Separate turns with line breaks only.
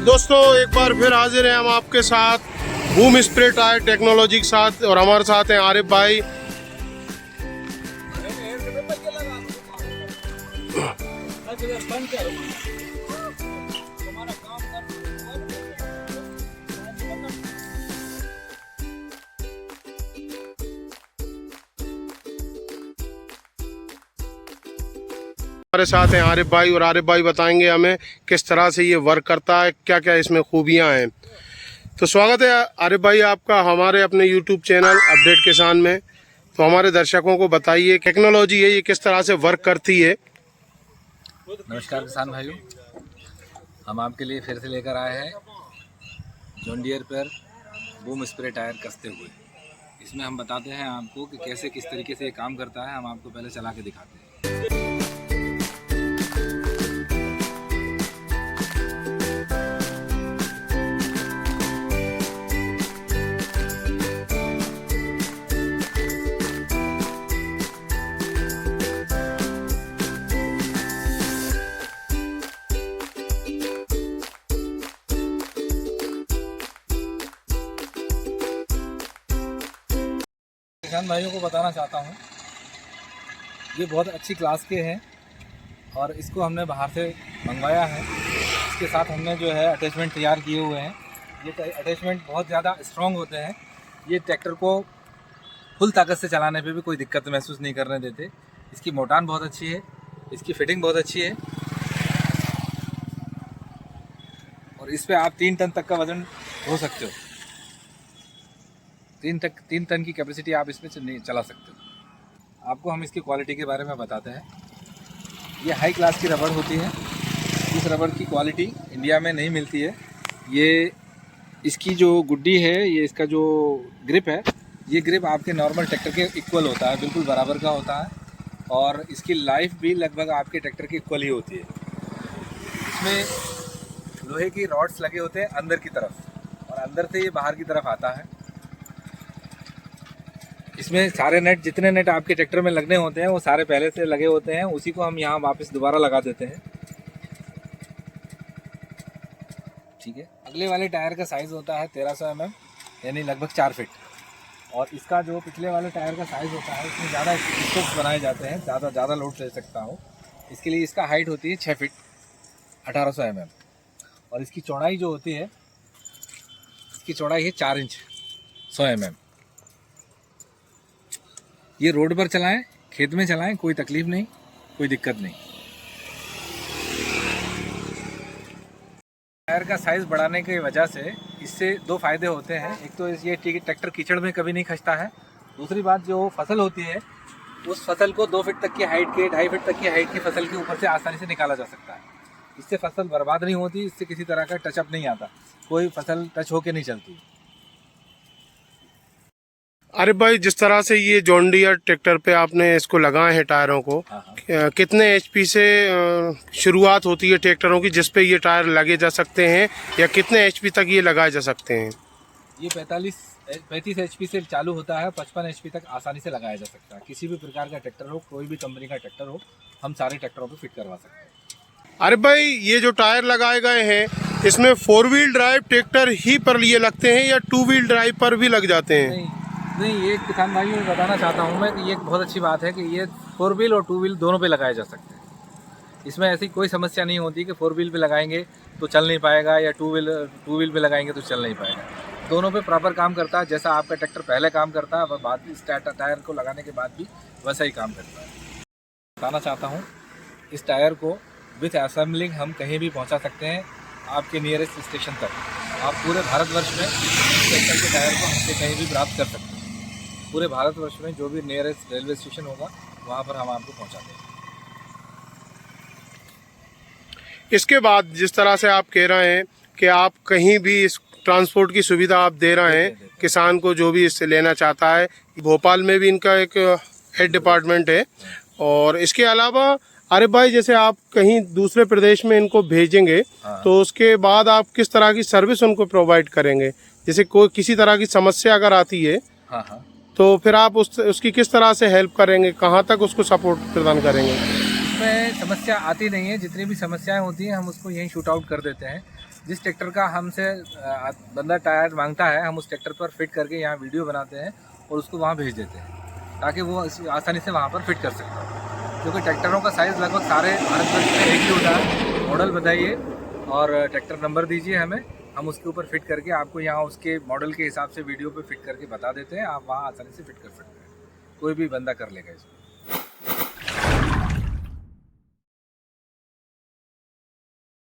दोस्तों एक बार फिर हाजिर हैं हम आपके साथ बूम स्प्रे टायर टेक्नोलॉजी के साथ, और हमारे साथ हैं आरिफ भाई। हमारे साथ हैं आरिफ भाई, और आरिफ भाई बताएंगे हमें किस तरह से ये वर्क करता है, क्या क्या इसमें खूबियां हैं। तो स्वागत है आरिफ भाई आपका हमारे अपने यूट्यूब चैनल अपडेट किसान में। तो हमारे दर्शकों को बताइए टेक्नोलॉजी है ये किस तरह से वर्क करती है।
नमस्कार किसान भाइयों, हम आपके लिए फिर से लेकर आए हैं जॉन डियर पर बूम स्प्रे टायर कसते हुए। इसमें हम बताते हैं आपको कि कैसे किस तरीके से ये काम करता है। हम आपको पहले चला के दिखाते हैं। किसान भाइयों को बताना चाहता हूँ, ये बहुत अच्छी क्लास के हैं और इसको हमने बाहर से मंगवाया है। इसके साथ हमने जो है अटैचमेंट तैयार किए हुए हैं। ये अटैचमेंट बहुत ज़्यादा स्ट्रॉन्ग होते हैं। ये ट्रैक्टर को फुल ताकत से चलाने पे भी कोई दिक्कत महसूस नहीं करने देते। इसकी मोटान बहुत अच्छी है, इसकी फिटिंग बहुत अच्छी है और इस पर आप 3 टन तक का वज़न ढो सकते हो। 3 टन की कैपेसिटी आप इसमें चला सकते हो। आपको हम इसकी क्वालिटी के बारे में बताते हैं। ये हाई क्लास की रबड़ होती है। इस रबड़ की क्वालिटी इंडिया में नहीं मिलती है। ये इसकी जो गुड्डी है, ये इसका जो ग्रिप है, ये ग्रिप आपके नॉर्मल ट्रैक्टर के इक्वल होता है, बिल्कुल बराबर का होता है और इसकी लाइफ भी लगभग आपके ट्रैक्टर की इक्वल ही होती है। इसमें लोहे की रॉड्स लगे होते हैं अंदर की तरफ और अंदर से ये बाहर की तरफ आता है। इसमें सारे नेट, जितने नेट आपके ट्रैक्टर में लगने होते हैं वो सारे पहले से लगे होते हैं। उसी को हम यहाँ वापस दोबारा लगा देते हैं। ठीक है। अगले वाले टायर का साइज़ होता है 1300 mm, यानी लगभग 4 फीट। और इसका जो पिछले वाले टायर का साइज़ होता है इसमें ज़्यादा स्ट्रोक्स बनाए जाते हैं, ज़्यादा लोड ले सकता हो। इसके लिए इसका हाइट होती है 6 फीट 1800 mm और इसकी चौड़ाई जो होती है, इसकी चौड़ाई है 4 इंच 100 mm। ये रोड पर चलाएं, खेत में चलाएं, कोई तकलीफ नहीं, कोई दिक्कत नहीं। टायर का साइज़ बढ़ाने की वजह से इससे 2 फायदे होते हैं। एक तो ये ट्रैक्टर कीचड़ में कभी नहीं खसता है। दूसरी बात, जो फसल होती है उस फसल को 2 फीट तक की हाइट के, 2.5 फीट तक की हाइट की फसल के ऊपर से आसानी से निकाला जा सकता है। इससे फसल बर्बाद नहीं होती, इससे किसी तरह का टचअप नहीं आता, कोई फसल टच होके नहीं चलती।
अरे भाई, जिस तरह से ये जॉन डियर ट्रैक्टर पे आपने इसको लगाए हैं टायरों को, कितने एचपी से शुरुआत होती है ट्रैक्टरों की जिस पे ये टायर लगे जा सकते हैं, या कितने एचपी तक ये लगाए जा सकते हैं?
ये 35 एचपी से चालू होता है, 55 एचपी तक आसानी से लगाया जा सकता है। किसी भी प्रकार का ट्रैक्टर हो, कोई भी कंपनी का ट्रैक्टर हो, हम सारे ट्रैक्टरों पे फिट करवा सकते हैं।
अरे भाई, ये जो टायर लगाए गए हैं इसमें 4 व्हील ड्राइव ट्रैक्टर ही पर ये लगते हैं या 2 व्हील ड्राइव पर भी लग जाते हैं?
नहीं, ये किसान भाइयों को बताना चाहता हूँ मैं कि ये एक बहुत अच्छी बात है कि ये 4 व्हील और 2 व्हील दोनों पे लगाए जा सकते हैं। इसमें ऐसी कोई समस्या नहीं होती कि 4 व्हील पे लगाएंगे तो चल नहीं पाएगा या 2 व्हील पे लगाएंगे तो चल नहीं पाएगा। दोनों पे प्रॉपर काम करता है। जैसा आपका ट्रैक्टर पहले काम करता है, बाद में इस टायर को लगाने के बाद भी वैसा ही काम करता है। बताना चाहता हूँ, इस टायर को विथ असेंबलिंग हम कहीं भी पहुँचा सकते हैं, आपके नियरेस्ट स्टेशन तक। आप पूरे भारतवर्ष में इस ट्रैक्टर के टायर को हमसे कहीं भी प्राप्त कर सकते हैं। पूरे भारतवर्ष में जो भी नियरेस्ट रेलवे स्टेशन होगा वहाँ पर हम आपको पहुँचा देंगे।
इसके बाद जिस तरह से आप कह रहे हैं कि आप कहीं भी इस ट्रांसपोर्ट की सुविधा आप दे रहे हैं किसान को, जो भी इससे लेना चाहता है। भोपाल में भी इनका एक हेड डिपार्टमेंट है। और इसके अलावा अरे भाई, जैसे आप कहीं दूसरे प्रदेश में इनको भेजेंगे तो उसके बाद आप किस तरह की सर्विस उनको प्रोवाइड करेंगे? जैसे कोई किसी तरह की समस्या अगर आती है तो फिर आप उसकी किस तरह से हेल्प करेंगे, कहाँ तक उसको सपोर्ट प्रदान करेंगे?
इसमें समस्या आती नहीं है। जितनी भी समस्याएं होती हैं हम उसको यहीं शूट आउट कर देते हैं। जिस ट्रैक्टर का हमसे बंदा टायर मांगता है, हम उस ट्रैक्टर पर फिट करके यहाँ वीडियो बनाते हैं और उसको वहाँ भेज देते हैं ताकि वो आसानी से वहाँ पर फिट कर सकता है। क्योंकि ट्रैक्टरों का साइज़ लगभग सारे भारतवर्ष में एक ही होता है। मॉडल बताइए और ट्रैक्टर नंबर दीजिए हमें, हम उसके ऊपर फिट करके आपको यहाँ उसके मॉडल के हिसाब से वीडियो पे फिट करके बता देते हैं। आप वहाँ आसानी से फिट कर सकते हैं, कोई भी बंदा कर लेगा इसको।